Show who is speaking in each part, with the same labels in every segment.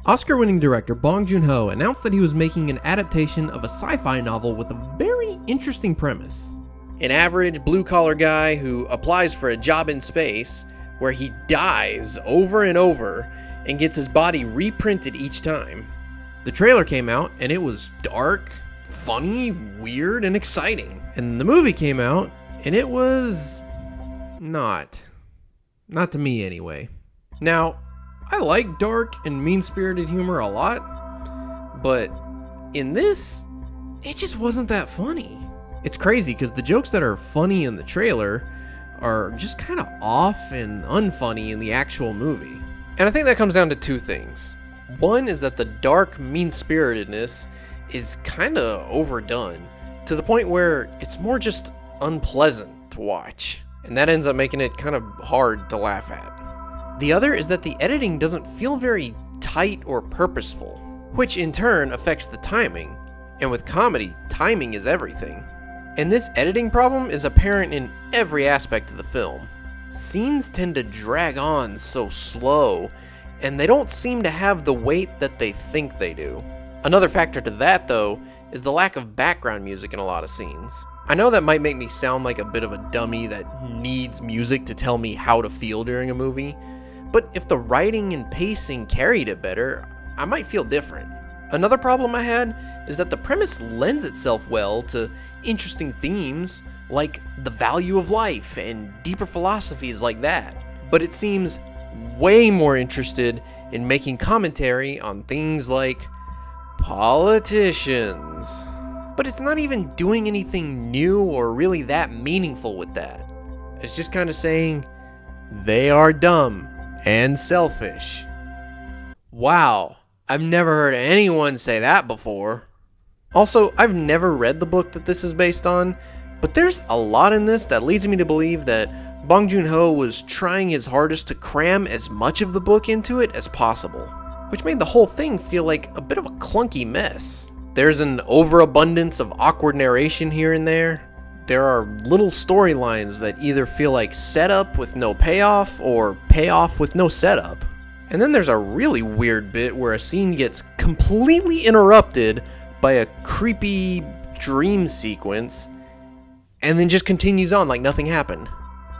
Speaker 1: Oscar-winning director Bong Joon-ho announced that he was making an adaptation of a sci-fi novel with a very interesting premise. An average blue-collar guy who applies for a job in space where he dies over and over and gets his body reprinted each time. The trailer came out and it was dark, funny, weird, and exciting. And the movie came out and it was not to me anyway. Now, I like dark and mean-spirited humor a lot, but in this, it just wasn't that funny. It's crazy because the jokes that are funny in the trailer are just kind of off and unfunny in the actual movie. And I think that comes down to two things. One is that the dark mean-spiritedness is kind of overdone to the point where it's more just unpleasant to watch, and that ends up making it kind of hard to laugh at. The other is that the editing doesn't feel very tight or purposeful, which in turn affects the timing, and with comedy, timing is everything. And this editing problem is apparent in every aspect of the film. Scenes tend to drag on so slow, and they don't seem to have the weight that they think they do. Another factor to that, though, is the lack of background music in a lot of scenes. I know that might make me sound like a bit of a dummy that needs music to tell me how to feel during a movie, but if the writing and pacing carried it better, I might feel different. Another problem I had is that the premise lends itself well to interesting themes like the value of life and deeper philosophies like that, but it seems way more interested in making commentary on things like politicians. But it's not even doing anything new or really that meaningful with that. It's just kind of saying, they are dumb and selfish. Wow, I've never heard anyone say that before. Also, I've never read the book that this is based on, but there's a lot in this that leads me to believe that Bong Joon-ho was trying his hardest to cram as much of the book into it as possible, which made the whole thing feel like a bit of a clunky mess. There's an overabundance of awkward narration here and there. There are little storylines that either feel like setup with no payoff or payoff with no setup. And then there's a really weird bit where a scene gets completely interrupted by a creepy dream sequence and then just continues on like nothing happened.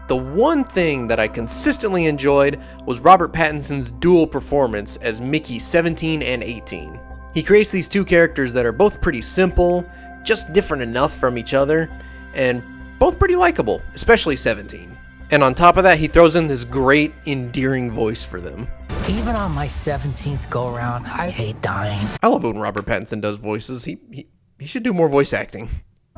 Speaker 1: The one thing that I consistently enjoyed was Robert Pattinson's dual performance as Mickey 17 and 18. He creates these two characters that are both pretty simple, just different enough from each other, and both pretty likable, especially 17. And on top of that, he throws in this great, endearing voice for them.
Speaker 2: Even on my 17th go-around, I hate dying.
Speaker 1: I love when Robert Pattinson does voices. He should do more voice acting.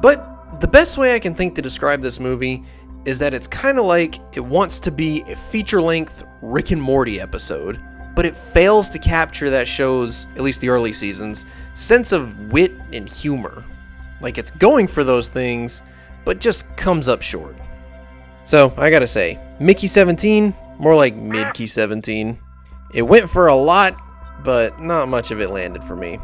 Speaker 1: But the best way I can think to describe this movie is that it's kind of like it wants to be a feature-length Rick and Morty episode, but it fails to capture that show's, at least the early seasons, sense of wit and humor. Like it's going for those things, but just comes up short. So, I gotta say, Mickey 17, more like Mid-Key 17. It went for a lot, but not much of it landed for me.